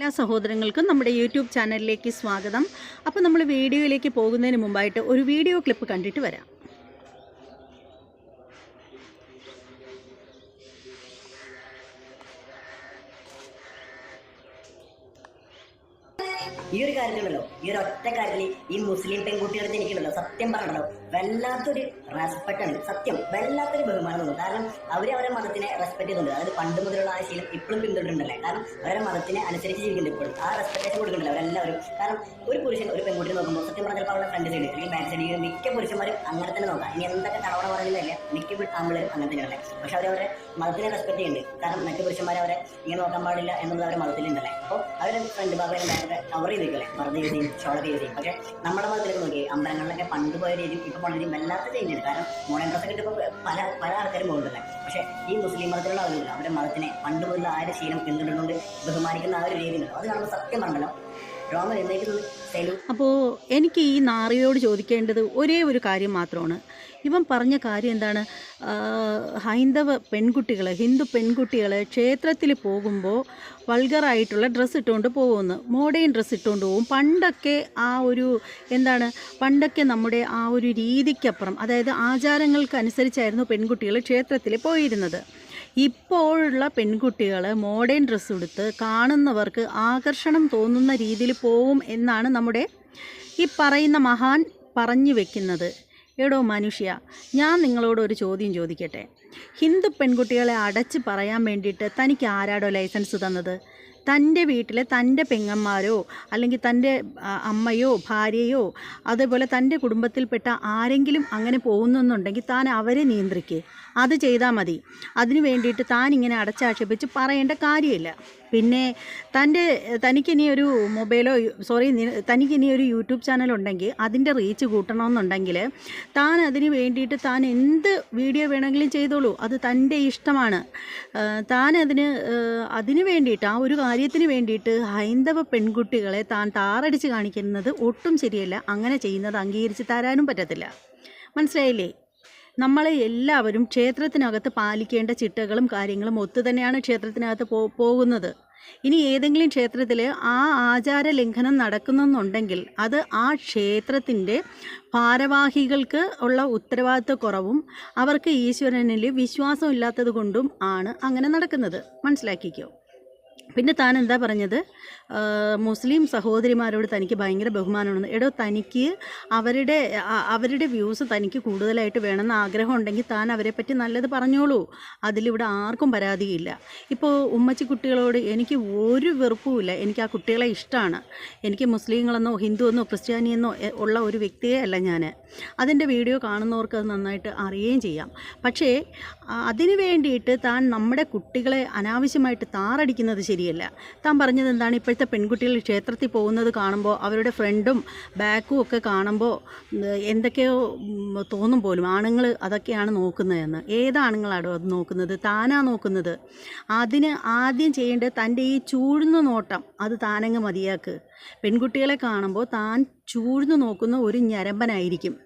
എല്ലാ സഹോദരങ്ങൾക്കും നമ്മുടെ യൂട്യൂബ് ചാനലിലേക്ക് സ്വാഗതം. അപ്പോൾ നമ്മൾ വീഡിയോയിലേക്ക് പോകുന്നതിന് മുമ്പായിട്ട് ഒരു വീഡിയോ ക്ലിപ്പ് കണ്ടിട്ട് വരാം. ഈ ഒരു കാര്യത്തിലുണ്ടല്ലോ, ഈ ഒരു ഒറ്റ കാര്യത്തിൽ ഈ മുസ്ലിം പെൺകുട്ടികളുടെ എനിക്കുണ്ടല്ലോ, സത്യം പറഞ്ഞല്ലോ, വല്ലാത്തൊരു റെസ്പെക്ട് ആണ്. സത്യം വല്ലാത്തൊരു ബഹുമാനം തോന്നും. കാരണം അവരെ മതത്തിനെ റെസ്പെക്ട് ചെയ്യുന്നുണ്ട്. അതായത് പണ്ട് മുതലുള്ള ആ ശീലം ഇപ്പോഴും പിന്തുടരുന്നുണ്ടല്ലേ. കാരണം അവരുടെ മതത്തിനെ അനുസരിച്ച് ജീവിക്കുന്നുണ്ട്. ഇപ്പോഴും ആ റെസ്പെക്ടേഷൻ കൊടുക്കുന്നുണ്ട് അവരെല്ലാവരും. കാരണം ഒരു പുരുഷൻ ഒരു പെൺകുട്ടി നോക്കുമ്പോൾ സത്യം പറഞ്ഞാൽ അവരുടെ ഫ്രണ്ട് സൈഡ് അല്ലെങ്കിൽ ബാക്ക് സൈഡ് മിക്ക പുരുഷന്മാരും അങ്ങനെ തന്നെ നോക്കാം. ഇനി എന്തൊക്കെ തടവണ പറയുന്നില്ല, മിക്ക ആമ്പിളരും അങ്ങനെ തന്നെയല്ലേ. പക്ഷെ അവരവരെ മതത്തിനെ റെസ്പെക്ട് ചെയ്യുന്നുണ്ട്. കാരണം മറ്റു പുരുഷന്മാരെ അവരെ ഇങ്ങനെ നോക്കാൻ പാടില്ല എന്നുള്ളത് അവരുടെ മതത്തിലുണ്ടല്ലേ. അപ്പോൾ അവരുടെ ഫ്രണ്ട് ഭാഗം ബാക്ക് കവർ ചെയ്തിരിക്കല്ലേ, വെറുതെ യൂസ് ചെയ്യും, ഷോളൊക്കെ യൂസ് ചെയ്യും. പക്ഷേ നമ്മുടെ മതത്തിലേക്ക് നോക്കി അമ്പലങ്ങളിലൊക്കെ പണ്ട് പോയ രീതിയും ഇപ്പോൾ പോണ രീതിയും വല്ലാത്ത ചെയ്യുന്നുണ്ട്. കാരണം മോഡേൺ ഡ്രസ്സൊക്കെ ഇട്ടിപ്പോൾ പല ആൾക്കാരും പോകുന്നുണ്ടല്ലേ. പക്ഷേ ഈ മുസ്ലിം മതത്തിലുള്ള ആളുകളില്ല, അവരുടെ മതത്തിനെ പണ്ട് പോലുള്ള ആ ഒരു ശീലം പിന്തുടർന്നുകൊണ്ട് ബഹുമാനിക്കുന്ന ആ ഒരു രീതി ഉണ്ടല്ലോ, അത് കാണുമ്പോൾ സത്യം പറഞ്ഞല്ലോ രോമം എഴുന്നേക്കുന്നത്. അപ്പോൾ എനിക്ക് ഈ നാറിയോട് ചോദിക്കേണ്ടത് ഒരേ ഒരു കാര്യം മാത്രമാണ്. ഇവൻ പറഞ്ഞ കാര്യം എന്താണ്? ഹൈന്ദവ പെൺകുട്ടികൾ, ഹിന്ദു പെൺകുട്ടികൾ ക്ഷേത്രത്തിൽ പോകുമ്പോൾ വൾഗറായിട്ടുള്ള ഡ്രസ്സ് ഇട്ടുകൊണ്ട് പോകുമെന്ന്, മോഡേൺ ഡ്രസ്സ് ഇട്ടുകൊണ്ട് പോകും. പണ്ടൊക്കെ ആ ഒരു പണ്ടൊക്കെ നമ്മുടെ ആ ഒരു രീതിക്കപ്പുറം, അതായത് ആചാരങ്ങൾക്കനുസരിച്ചായിരുന്നു പെൺകുട്ടികൾ ക്ഷേത്രത്തിൽ പോയിരുന്നത്. ഇപ്പോഴുള്ള പെൺകുട്ടികൾ മോഡേൺ ഡ്രസ്സ് എടുത്ത് കാണുന്നവർക്ക് ആകർഷണം തോന്നുന്ന രീതിയിൽ പോവും എന്നാണ് നമ്മുടെ ഈ പറയുന്ന മഹാൻ പറഞ്ഞു വെക്കുന്നത്. എടോ മനുഷ്യ, ഞാൻ നിങ്ങളോട് ഒരു ചോദ്യം ചോദിക്കട്ടെ. ഹിന്ദു പെൺകുട്ടികളെ അടച്ച് പറയാൻ വേണ്ടിയിട്ട് തനിക്ക് ആരാടോ ലൈസൻസ് തന്നത്? തൻ്റെ വീട്ടിലെ തൻ്റെ പെങ്ങന്മാരോ അല്ലെങ്കിൽ തൻ്റെ അമ്മയോ ഭാര്യയോ അതേപോലെ തൻ്റെ കുടുംബത്തിൽപ്പെട്ട ആരെങ്കിലും അങ്ങനെ പോകുന്നുണ്ടെങ്കിൽ താൻ അവരെ നിയന്ത്രിക്കുക, അത് ചെയ്താൽ മതി. അതിനു വേണ്ടിയിട്ട് താൻ ഇങ്ങനെ അടച്ചാക്ഷേപിച്ച് പറയേണ്ട കാര്യമില്ല. പിന്നെ തനിക്കിനി ഒരു തനിക്കിനി ഒരു യൂട്യൂബ് ചാനലുണ്ടെങ്കിൽ അതിൻ്റെ റീച്ച് കൂട്ടണമെന്നുണ്ടെങ്കിൽ താൻ അതിന് വേണ്ടിയിട്ട് താൻ എന്ത് വീഡിയോ വേണമെങ്കിലും ചെയ്തോളൂ, അത് തൻ്റെ ഇഷ്ടമാണ്. താൻ അതിന് വേണ്ടിയിട്ട് ആ ഒരു കാര്യത്തിന് വേണ്ടിയിട്ട് ഹൈന്ദവ പെൺകുട്ടികളെ താൻ താറടിച്ച് കാണിക്കുന്നത് ഒട്ടും ശരിയല്ല. അങ്ങനെ ചെയ്യുന്നത് അംഗീകരിച്ച് തരാനും പറ്റത്തില്ല. മനസ്സിലായില്ലേ? നമ്മൾ എല്ലാവരും ക്ഷേത്രത്തിനകത്ത് പാലിക്കേണ്ട ചിട്ടകളും കാര്യങ്ങളും ഒത്തു തന്നെയാണ് ക്ഷേത്രത്തിനകത്ത് പോകുന്നത്. ഇനി ഏതെങ്കിലും ക്ഷേത്രത്തിൽ ആ ആചാര ലംഘനം നടക്കുന്നുണ്ടെങ്കിൽ അത് ആ ക്ഷേത്രത്തിൻ്റെ ഭാരവാഹികൾക്ക് ഉള്ള ഉത്തരവാദിത്വക്കുറവും അവർക്ക് ഈശ്വരനിൽ വിശ്വാസം ഇല്ലാത്തത് കൊണ്ടും ആണ് അങ്ങനെ നടക്കുന്നത്. മനസ്സിലാക്കിക്കോ. പിന്നെ താൻ എന്താ പറഞ്ഞത്? മുസ്ലിം സഹോദരിമാരോട് തനിക്ക് ഭയങ്കര ബഹുമാനമാണ്. എടോ, തനിക്ക് അവരുടെ വ്യൂസ് തനിക്ക് കൂടുതലായിട്ട് വേണമെന്ന് ആഗ്രഹം ഉണ്ടെങ്കിൽ താൻ അവരെ പറ്റി നല്ലത് പറഞ്ഞോളൂ. അതിലിവിടെ ആർക്കും പരാതിയില്ല. ഇപ്പോൾ ഉമ്മച്ചി കുട്ടികളോട് എനിക്ക് ഒരു വെറുപ്പുമില്ല. എനിക്ക് ആ കുട്ടികളെ ഇഷ്ടമാണ്. എനിക്ക് മുസ്ലിങ്ങളെന്നോ ഹിന്ദുവെന്നോ ക്രിസ്ത്യാനിയെന്നോ ഉള്ള ഒരു വ്യക്തിയെ അല്ല ഞാൻ. അതിൻ്റെ വീഡിയോ കാണുന്നവർക്ക് അത് നന്നായിട്ട് അറിയുകയും ചെയ്യാം. പക്ഷേ അതിന് വേണ്ടിയിട്ട് താൻ നമ്മുടെ കുട്ടികളെ അനാവശ്യമായിട്ട് താറടിക്കുന്നത് ശരിയല്ല. താൻ പറഞ്ഞത് എന്താണ്? ഇപ്പോഴത്തെ പെൺകുട്ടികൾ ക്ഷേത്രത്തിൽ പോകുന്നത് കാണുമ്പോൾ അവരുടെ ഫ്രണ്ടും ബാക്കും ഒക്കെ കാണുമ്പോൾ എന്തൊക്കെയോ തോന്നും പോലും. ആണുങ്ങൾ അതൊക്കെയാണ് നോക്കുന്നതെന്ന്. ഏതാണുങ്ങളാണോ അത് നോക്കുന്നത്? താനാ നോക്കുന്നത്. അതിന് ആദ്യം ചെയ്യേണ്ടത് തൻ്റെ ഈ ചൂഴ്ന്നു നോട്ടം അത് താനങ്ങ് മതിയാക്ക്. പെൺകുട്ടികളെ കാണുമ്പോൾ താൻ ചൂഴ്ന്നു നോക്കുന്ന ഒരു ഞരമ്പനായിരിക്കും.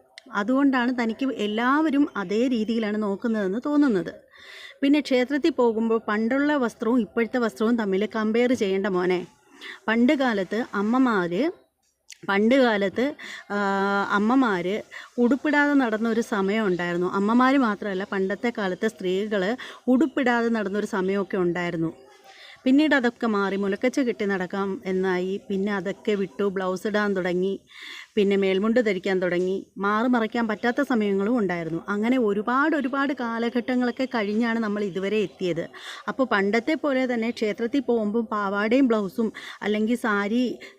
അതുകൊണ്ടാണ് തനിക്ക് എല്ലാവരും അതേ രീതിയിലാണ് നോക്കുന്നതെന്ന് തോന്നുന്നത്. പിന്നെ ക്ഷേത്രത്തിൽ പോകുമ്പോൾ പണ്ടുള്ള വസ്ത്രവും ഇപ്പോഴത്തെ വസ്ത്രവും തമ്മിൽ കമ്പയർ ചെയ്യേണ്ട മോനെ. പണ്ട് കാലത്ത് അമ്മമാർ ഉടുപ്പിടാതെ നടന്നൊരു സമയം ഉണ്ടായിരുന്നു. അമ്മമാർ മാത്രമല്ല, പണ്ടത്തെ കാലത്തെ സ്ത്രീകൾ ഉടുപ്പിടാതെ നടന്നൊരു സമയമൊക്കെ ഉണ്ടായിരുന്നു. പിന്നീട് അതൊക്കെ മാറി മുലക്കച്ച കെട്ടി നടക്കാം എന്നായി. പിന്നെ അതൊക്കെ വിട്ടു ബ്ലൗസ് ഇടാൻ തുടങ്ങി. പിന്നെ മേൽമുണ്ട് ധരിക്കാൻ തുടങ്ങി. മറയ്ക്കാൻ പറ്റാത്ത സമയങ്ങളും ഉണ്ടായിരുന്നു. അങ്ങനെ ഒരുപാട് കാലഘട്ടങ്ങളൊക്കെ കഴിഞ്ഞാണ് നമ്മൾ ഇതുവരെ എത്തിയത്. അപ്പോൾ പണ്ടത്തെ പോലെ തന്നെ ക്ഷേത്രത്തിൽ പോകുമ്പോൾ പാവാടയും ബ്ലൗസും അല്ലെങ്കിൽ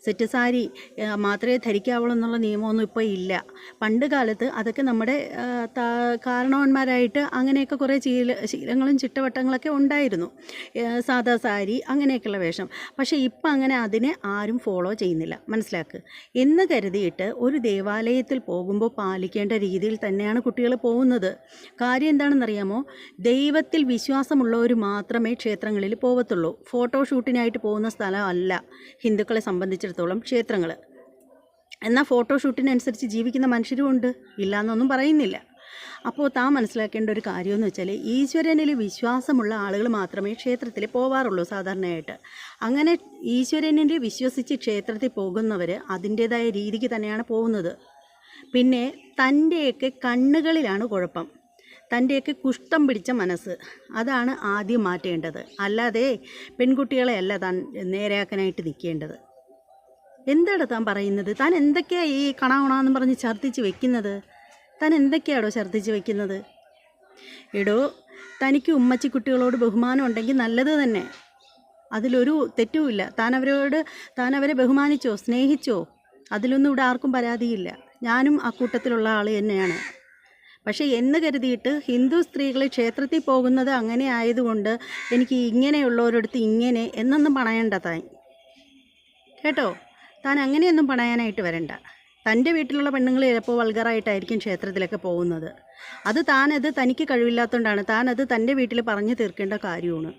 സെറ്റ് സാരി മാത്രമേ ധരിക്കാവുള്ളൂ എന്നുള്ള നിയമമൊന്നും ഇപ്പോൾ ഇല്ല. പണ്ട് കാലത്ത് അതൊക്കെ നമ്മുടെ കാരണവന്മാരായിട്ട് അങ്ങനെയൊക്കെ കുറേ ശീലങ്ങളും ചിട്ടവട്ടങ്ങളൊക്കെ ഉണ്ടായിരുന്നു. സാദാ സാരി അങ്ങനെയൊക്കെയുള്ള വേഷം. പക്ഷേ ഇപ്പം അങ്ങനെ അതിനെ ആരും ഫോളോ ചെയ്യുന്നില്ല. മനസ്സിലാക്കുക. എന്ന് കരുതിയിട്ട് ഒരു ദേവാലയത്തിൽ പോകുമ്പോൾ പാലിക്കേണ്ട രീതിയിൽ തന്നെയാണ് കുട്ടികൾ പോകുന്നത്. കാര്യം എന്താണെന്നറിയാമോ? ദൈവത്തിൽ വിശ്വാസമുള്ളവർ മാത്രമേ ക്ഷേത്രങ്ങളിൽ പോകത്തുള്ളൂ. ഫോട്ടോഷൂട്ടിനായിട്ട് പോകുന്ന സ്ഥലമല്ല ഹിന്ദുക്കളെ സംബന്ധിച്ചിടത്തോളം ക്ഷേത്രങ്ങൾ. എന്നാൽ ഫോട്ടോഷൂട്ടിനനുസരിച്ച് ജീവിക്കുന്ന മനുഷ്യരും ഉണ്ട്, ഇല്ലയെന്നൊന്നും പറയുന്നില്ല. അപ്പോൾ താൻ മനസ്സിലാക്കേണ്ട ഒരു കാര്യമെന്ന് വെച്ചാൽ ഈശ്വരനിൽ വിശ്വാസമുള്ള ആളുകൾ മാത്രമേ ക്ഷേത്രത്തിൽ പോവാറുള്ളൂ സാധാരണയായിട്ട്. അങ്ങനെ ഈശ്വരനിൽ വിശ്വസിച്ച് ക്ഷേത്രത്തിൽ പോകുന്നവർ അതിൻ്റേതായ രീതിക്ക് തന്നെയാണ് പോകുന്നത്. പിന്നെ തൻ്റെയൊക്കെ കണ്ണുകളിലാണ് കുഴപ്പം, തൻ്റെയൊക്കെ കുഷ്ഠം പിടിച്ച മനസ്സ്, അതാണ് ആദ്യം മാറ്റേണ്ടത്. അല്ലാതെ പെൺകുട്ടികളെ അല്ല താൻ നേരെയാക്കാനായിട്ട് നിൽക്കേണ്ടത്. എന്താണ് താൻ പറയുന്നത്? താൻ എന്തൊക്കെയാണ് ഈ കണാണെന്ന് പറഞ്ഞ് ഛർദ്ദിച്ച് വെക്കുന്നത്? താൻ എന്തൊക്കെയാണോ ഛർദ്ദിച്ച് വെക്കുന്നത്? എടോ, തനിക്ക് ഉമ്മച്ചിക്കുട്ടികളോട് ബഹുമാനം ഉണ്ടെങ്കിൽ നല്ലത് തന്നെ, അതിലൊരു തെറ്റുമില്ല. താൻ അവരെ ബഹുമാനിച്ചോ, സ്നേഹിച്ചോ, അതിലൊന്നും ഇവിടെ ആർക്കും പരാതിയില്ല. ഞാനും അക്കൂട്ടത്തിലുള്ള ആൾ തന്നെയാണ്. പക്ഷേ എന്ന് കരുതിയിട്ട് ഹിന്ദു സ്ത്രീകൾ ക്ഷേത്രത്തിൽ പോകുന്നത് അങ്ങനെ ആയതുകൊണ്ട് എനിക്ക് ഇങ്ങനെയുള്ളവരടുത്ത് ഇങ്ങനെ എന്നൊന്നും പണയണ്ട താൻ, കേട്ടോ. താൻ അങ്ങനെയൊന്നും പണയാനായിട്ട് വരണ്ട. തൻ്റെ വീട്ടിലുള്ള പെണ്ണുങ്ങൾ ചിലപ്പോൾ വൾഗറായിട്ടായിരിക്കും ക്ഷേത്രത്തിലൊക്കെ പോകുന്നത്. താനത് തനിക്ക് കഴിവില്ലാത്തതുകൊണ്ടാണ്. താനത് തൻ്റെ വീട്ടിൽ പറഞ്ഞു തീർക്കേണ്ട കാര്യമാണ്.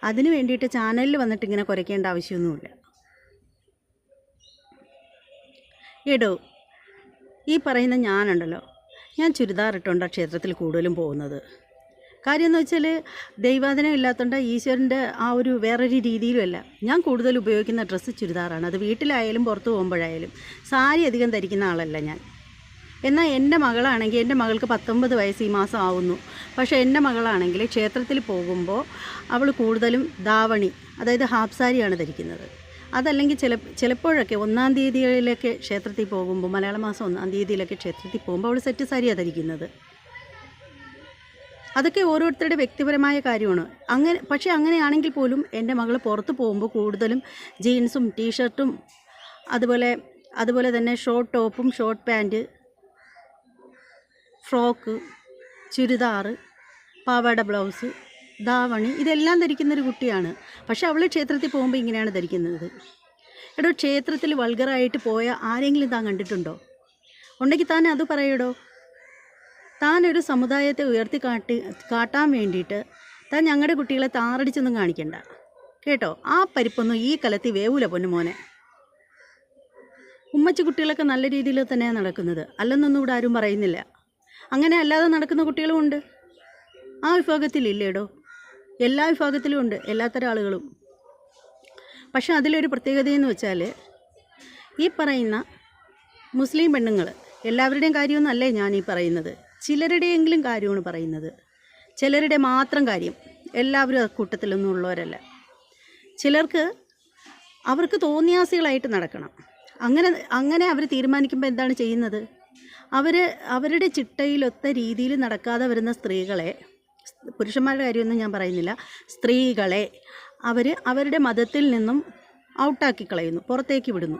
അതിന് വേണ്ടിയിട്ട് ചാനലിൽ വന്നിട്ട് ഇങ്ങനെ കുരയ്ക്കേണ്ട ആവശ്യമൊന്നുമില്ല. എടോ, ഈ പറയുന്ന ഞാനുണ്ടല്ലോ, ഞാൻ ചുരിദാർ ഇട്ടുകൊണ്ടാണ് ക്ഷേത്രത്തിൽ കൂടുതലും പോകുന്നത്. കാര്യം എന്ന് വെച്ചാൽ ദൈവാധീനം ഇല്ലാത്തതുകൊണ്ട് ഈശ്വരൻ്റെ ആ ഒരു വേറൊരു രീതിയിലുമല്ല. ഞാൻ കൂടുതൽ ഉപയോഗിക്കുന്ന ഡ്രസ്സ് ചുരിദാറാണ്. അത് വീട്ടിലായാലും പുറത്ത് പോകുമ്പോഴായാലും. സാരി അധികം ധരിക്കുന്ന ആളല്ല ഞാൻ. എന്നാൽ എൻ്റെ മകളാണെങ്കിൽ, എൻ്റെ മകൾക്ക് 19 വയസ്സ് ഈ മാസം ആവുന്നു. പക്ഷേ എൻ്റെ മകളാണെങ്കിൽ ക്ഷേത്രത്തിൽ പോകുമ്പോൾ അവൾ കൂടുതലും ദാവണി, അതായത് ഹാഫ് സാരിയാണ് ധരിക്കുന്നത്. അതല്ലെങ്കിൽ ചിലപ്പോഴൊക്കെ 1-ാം തീയതികളിലൊക്കെ ക്ഷേത്രത്തിൽ പോകുമ്പോൾ, മലയാള മാസം 1-ാം തീയതിയിലൊക്കെ ക്ഷേത്രത്തിൽ പോകുമ്പോൾ അവൾ സെറ്റ് സാരിയാണ് ധരിക്കുന്നത്. അതൊക്കെ ഓരോരുത്തരുടെ വ്യക്തിപരമായ കാര്യമാണ്. പക്ഷേ അങ്ങനെയാണെങ്കിൽ പോലും എൻ്റെ മകൾ പുറത്ത് പോകുമ്പോൾ കൂടുതലും ജീൻസും ടീഷർട്ടും അതുപോലെ തന്നെ ഷോർട്ട് ടോപ്പും ഷോർട്ട് പാൻറ്റ്, ഫ്രോക്ക്, ചുരിദാർ, പാവാട ബ്ലൗസ്, ദാവണി, ഇതെല്ലാം ധരിക്കുന്നൊരു കുട്ടിയാണ്. പക്ഷെ അവൾ ക്ഷേത്രത്തിൽ പോകുമ്പോൾ ഇങ്ങനെയാണ് ധരിക്കുന്നത്. എടോ, ക്ഷേത്രത്തിൽ വൾഗറായിട്ട് പോയ ആരെങ്കിലും താൻ കണ്ടിട്ടുണ്ടോ? ഉണ്ടെങ്കിൽ താൻ അത് പറയടോ. താനൊരു സമുദായത്തെ കാട്ടാൻ വേണ്ടിയിട്ട് താൻ ഞങ്ങളുടെ കുട്ടികളെ താറടിച്ചൊന്നും കാണിക്കണ്ട, കേട്ടോ. ആ പരിപ്പൊന്നും ഈ കലത്തിൽ വേവൂല പൊന്നുമോനെ. ഉമ്മച്ചി കുട്ടികളൊക്കെ നല്ല രീതിയിൽ തന്നെയാണ് നടക്കുന്നത്, അല്ലെന്നൊന്നും ഇവിടെ ആരും പറയുന്നില്ല. അങ്ങനെ അല്ലാതെ നടക്കുന്ന കുട്ടികളും ഉണ്ട്. ആ വിഭാഗത്തിലില്ലേടോ? എല്ലാ വിഭാഗത്തിലും ഉണ്ട്, എല്ലാത്തരം ആളുകളും. പക്ഷെ അതിലൊരു പ്രത്യേകതയെന്ന് വെച്ചാൽ, ഈ പറയുന്ന മുസ്ലിം പെണ്ണുങ്ങൾ, എല്ലാവരുടെയും കാര്യമൊന്നുമല്ലേ ഞാൻ ഈ പറയുന്നത്, ചിലരുടെയെങ്കിലും കാര്യമാണ് പറയുന്നത്. ചിലരുടെ മാത്രം കാര്യം, എല്ലാവരും ആ കൂട്ടത്തിലൊന്നും ഉള്ളവരല്ല. അവർക്ക് തോന്നിയാസികളായിട്ട് നടക്കണം. അങ്ങനെ അവർ തീരുമാനിക്കുമ്പോൾ എന്താണ് ചെയ്യുന്നത്? അവരുടെ ചിട്ടയിലൊത്ത രീതിയിൽ നടക്കാതെ വരുന്ന സ്ത്രീകളെ, പുരുഷന്മാരുടെ കാര്യമൊന്നും ഞാൻ പറയുന്നില്ല, സ്ത്രീകളെ അവരുടെ മതത്തിൽ നിന്നും ഔട്ടാക്കി കളയുന്നു, പുറത്തേക്ക് വിടുന്നു.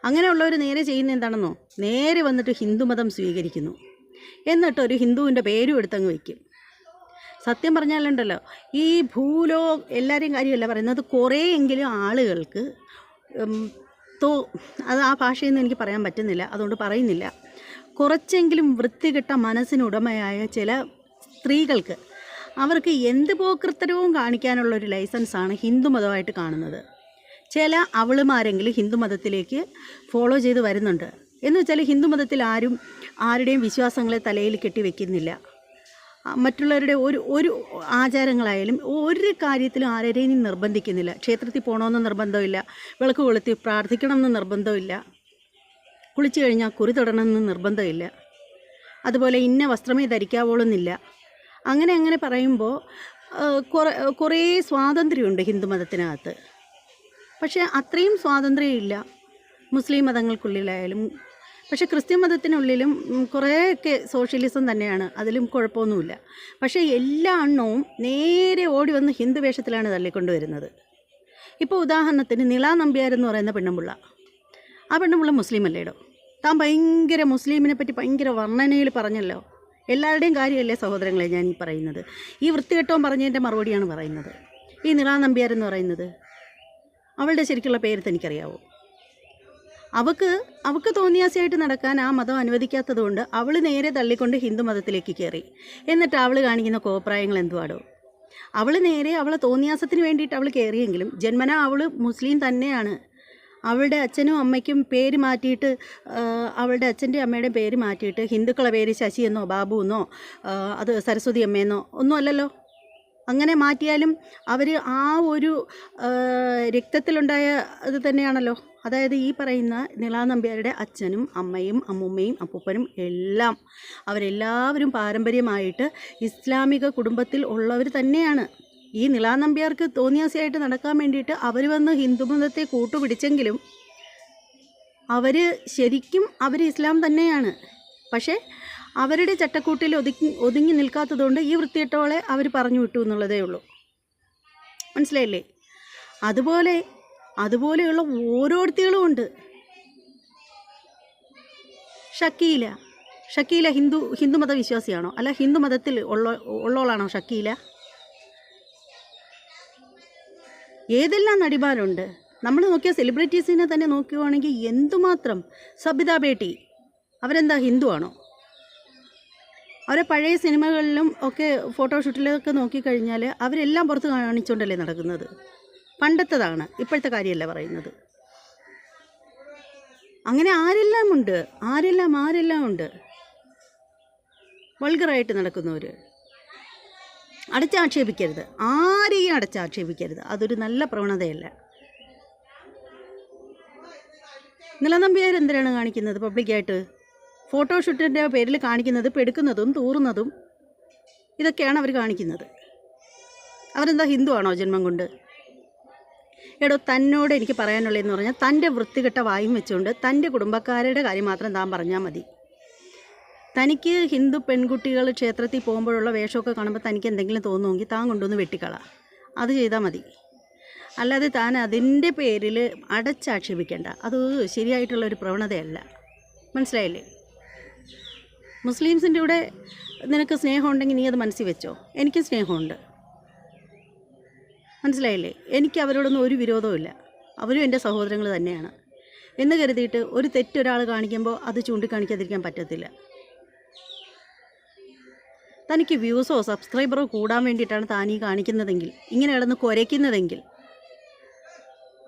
അങ്ങനെയുള്ളവർ നേരെ ചെയ്യുന്ന എന്താണെന്നോ, നേരെ വന്നിട്ട് ഹിന്ദുമതം സ്വീകരിക്കുന്നു. എന്നിട്ട് ഒരു ഹിന്ദുവിൻ്റെ പേരും എടുത്തങ്ങ് വയ്ക്കും. സത്യം പറഞ്ഞാലുണ്ടല്ലോ, ഈ എല്ലാവരെയും കാര്യമല്ല പറയുന്നത്, കുറേയെങ്കിലും ആളുകൾക്ക് അത് ആ ഭാഷയൊന്നും എനിക്ക് പറയാൻ പറ്റുന്നില്ല, അതുകൊണ്ട് പറയുന്നില്ല. കുറച്ചെങ്കിലും വൃത്തികെട്ട മനസ്സിനുടമയായ ചില സ്ത്രീകൾക്ക്, അവർക്ക് എന്ത് പോക്കൃത്തരവും കാണിക്കാനുള്ളൊരു ലൈസൻസാണ് ഹിന്ദുമതമായിട്ട് കാണുന്നത്. ചില അവളുമാരെങ്കിലും ഹിന്ദുമതത്തിലേക്ക് ഫോളോ ചെയ്ത് വരുന്നുണ്ട്. എന്ന് വെച്ചാൽ ഹിന്ദുമതത്തിൽ ആരുടെയും വിശ്വാസങ്ങളെ തലയിൽ കെട്ടിവെക്കുന്നില്ല. മറ്റുള്ളവരുടെ ഒരു ആചാരങ്ങളായാലും ഒരു കാര്യത്തിലും ആരെയും നിർബന്ധിക്കുന്നില്ല. ക്ഷേത്രത്തിൽ പോകണമെന്ന് നിർബന്ധമില്ല, വിളക്ക് കൊളുത്തി പ്രാർത്ഥിക്കണമെന്ന് നിർബന്ധമില്ല, കുളിച്ചു കഴിഞ്ഞാൽ കുറി തൊടണമെന്ന് നിർബന്ധമില്ല, അതുപോലെ ഇന്ന വസ്ത്രമേ ധരിക്കാവോളെന്നില്ല. അങ്ങനെ പറയുമ്പോൾ കുറേ സ്വാതന്ത്ര്യമുണ്ട് ഹിന്ദുമതത്തിനകത്ത്. പക്ഷേ അത്രയും സ്വാതന്ത്ര്യമില്ല മുസ്ലിം മതങ്ങൾക്കുള്ളിലായാലും. പക്ഷേ ക്രിസ്ത്യൻ മതത്തിനുള്ളിലും കുറേയൊക്കെ സോഷ്യലിസം തന്നെയാണ്, അതിലും കുഴപ്പമൊന്നുമില്ല. പക്ഷേ എല്ലാ എണ്ണവും നേരെ ഓടി വന്ന് ഹിന്ദു വേഷത്തിലാണ് തള്ളിക്കൊണ്ടുവരുന്നത്. ഇപ്പോൾ ഉദാഹരണത്തിന് നിള നമ്പ്യാർ എന്ന് പറയുന്ന പെണ്ണുമ്പിള്ള, ആ പെണ്ണുമ്പിള്ള മുസ്ലിം അല്ലേടോ? താൻ ഭയങ്കര മുസ്ലിമിനെ പറ്റി ഭയങ്കര വർണ്ണനയിൽ പറഞ്ഞല്ലോ. എല്ലാവരുടെയും കാര്യമല്ലേ സഹോദരങ്ങളെ ഞാൻ ഈ പറയുന്നത്? ഈ വൃത്തികെട്ടവും പറഞ്ഞതിൻ്റെ മറുപടിയാണ് പറയുന്നത്. ഈ നിള നമ്പ്യാർ എന്ന് പറയുന്നത്, അവളുടെ ശരിക്കുള്ള പേര് തനിക്കറിയാവോ? അവൾക്ക് തോന്നിയാസിയായിട്ട് നടക്കാൻ ആ മതം അനുവദിക്കാത്തത് കൊണ്ട് അവൾ നേരെ തള്ളിക്കൊണ്ട് ഹിന്ദു മതത്തിലേക്ക് കയറി. എന്നിട്ട് അവൾ കാണിക്കുന്ന കോപ്രായങ്ങൾ എന്തുവാടോ? അവളെ തോന്നിയാസത്തിന് വേണ്ടിയിട്ട് അവൾ കയറിയെങ്കിലും ജന്മനാ അവൾ മുസ്ലിം തന്നെയാണ്. അവളുടെ അച്ഛനും അമ്മയ്ക്കും പേര് മാറ്റിയിട്ട് അവളുടെ അച്ഛൻ്റെ അമ്മയുടെ പേര് മാറ്റിയിട്ട് ഹിന്ദുക്കളെ പേര് ശശി എന്നോ ബാബു എന്നോ അത് സരസ്വതി അമ്മയെന്നോ ഒന്നും അല്ലല്ലോ. അങ്ങനെ മാറ്റിയാലും അവർ ആ ഒരു രക്തത്തിലുണ്ടായ ഇത് തന്നെയാണല്ലോ. അതായത് ഈ പറയുന്ന നിളാനമ്പ്യാരുടെ അച്ഛനും അമ്മയും അമ്മുമ്മയും അപ്പൂപ്പനും എല്ലാം അവരെല്ലാവരും പാരമ്പര്യമായിട്ട് ഇസ്ലാമിക കുടുംബത്തിൽ ഉള്ളവർ തന്നെയാണ്. ഈ നിളാനമ്പ്യാർക്ക് തോന്നിയാസിയായിട്ട് നടക്കാൻ വേണ്ടിയിട്ട് അവർ വന്ന് ഹിന്ദുമതത്തെ കൂട്ടുപിടിച്ചെങ്കിലും ശരിക്കും അവർ ഇസ്ലാം തന്നെയാണ്. പക്ഷേ അവരുടെ ചട്ടക്കൂട്ടിൽ ഒതുങ്ങി നിൽക്കാത്തതുകൊണ്ട് ഈ വൃത്തികെട്ടവളെ അവർ പറഞ്ഞു വിട്ടു എന്നുള്ളതേ ഉള്ളൂ. മനസ്സിലായില്ലേ? അതുപോലെയുള്ള ഓരോരുത്തരും ഉണ്ട്. ഷക്കീല ഹിന്ദുമത വിശ്വാസിയാണോ? അല്ല ഹിന്ദുമതത്തിൽ ഉള്ളവളാണോ ഷക്കീല? ഏതെല്ലാം നടിമാരുണ്ട്. നമ്മൾ നോക്കിയ സെലിബ്രിറ്റീസിനെ തന്നെ നോക്കുകയാണെങ്കിൽ എന്തുമാത്രം. സബിത ബേട്ടി അവരെന്താ ഹിന്ദു ആണോ? അവരെ പഴയ സിനിമകളിലും ഒക്കെ ഫോട്ടോഷൂട്ടിലൊക്കെ നോക്കിക്കഴിഞ്ഞാൽ അവരെല്ലാം പുറത്ത് കാണിച്ചുകൊണ്ടല്ലേ നടക്കുന്നത്. പണ്ടത്തതാണ്, ഇപ്പോഴത്തെ കാര്യമല്ല പറയുന്നത്. അങ്ങനെ ആരെല്ലാം ഉണ്ട് വൾഗറായിട്ട് നടക്കുന്നവർ. അടച്ചാക്ഷേപിക്കരുത്, ആരെയും അടച്ചാക്ഷേപിക്കരുത്. അതൊരു നല്ല പ്രവണതയല്ല. നിളനമ്പ്യാർ എന്തിനാണ് കാണിക്കുന്നത് പബ്ലിക്കായിട്ട്? ഫോട്ടോഷൂട്ടിൻ്റെ പേരിൽ കാണിക്കുന്നത് പെടുക്കുന്നതും തൂറുന്നതും ഇതൊക്കെയാണ് അവർ കാണിക്കുന്നത്. അവരെന്താ ഹിന്ദു ആണോ ജന്മം കൊണ്ട്? എടോ, തന്നോട് എനിക്ക് പറയാനുള്ളതെന്ന് പറഞ്ഞാൽ തൻ്റെ വൃത്തികെട്ട വായും വെച്ചുകൊണ്ട് തൻ്റെ കുടുംബക്കാരുടെ കാര്യം മാത്രം താൻ പറഞ്ഞാൽ മതി. തനിക്ക് ഹിന്ദു പെൺകുട്ടികൾ ക്ഷേത്രത്തിൽ പോകുമ്പോഴുള്ള വേഷമൊക്കെ കാണുമ്പോൾ തനിക്ക് എന്തെങ്കിലും തോന്നുമെങ്കിൽ താൻ കൊണ്ടുവന്ന് വെട്ടിക്കള. അത് ചെയ്താൽ മതി. അല്ലാതെ താൻ അതിൻ്റെ പേരിൽ അടച്ചാക്ഷേപിക്കേണ്ട. അത് ശരിയായിട്ടുള്ളൊരു പ്രവണതയല്ല. മനസ്സിലായില്ലേ? മുസ്ലിംസിൻ്റെ കൂടെ നിനക്ക് സ്നേഹമുണ്ടെങ്കിൽ നീ അത് മനസ്സിൽ വെച്ചോ. എനിക്ക് സ്നേഹമുണ്ട്. മനസ്സിലായില്ലേ? എനിക്ക് അവരോടൊന്നും ഒരു വിരോധവുമില്ല. അവരും എൻ്റെ സഹോദരങ്ങൾ തന്നെയാണ് എന്ന് കരുതിയിട്ട് ഒരു തെറ്റൊരാൾ കാണിക്കുമ്പോൾ അത് ചൂണ്ടിക്കാണിക്കാതിരിക്കാൻ പറ്റത്തില്ല. തനിക്ക് വ്യൂസോ സബ്സ്ക്രൈബറോ കൂടാൻ വേണ്ടിയിട്ടാണ് താൻ ഈ കാണിക്കുന്നതെങ്കിൽ, ഇങ്ങനെ കിടന്ന് കുരയ്ക്കുന്നതെങ്കിൽ,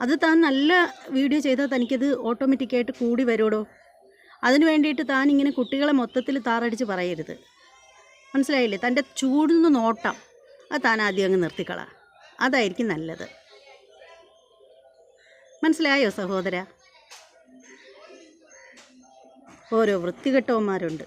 അത് താൻ നല്ല വീഡിയോ ചെയ്താൽ തനിക്കത് ഓട്ടോമാറ്റിക്കായിട്ട് കൂടി വരുമോ? അതിന് വേണ്ടിയിട്ട് താൻ ഇങ്ങനെ കുട്ടികളെ മൊത്തത്തിൽ താറടിച്ച് പറയരുത്. മനസ്സിലായില്ലേ? തൻ്റെ ചൂടുന്ന നോട്ടം അത് താൻ ആദ്യം അങ്ങ് നിർത്തിക്കള. അതായിരിക്കും നല്ലത്. മനസ്സിലായോ സഹോദര? ഓരോ വൃത്തികെട്ടവന്മാരുണ്ട്.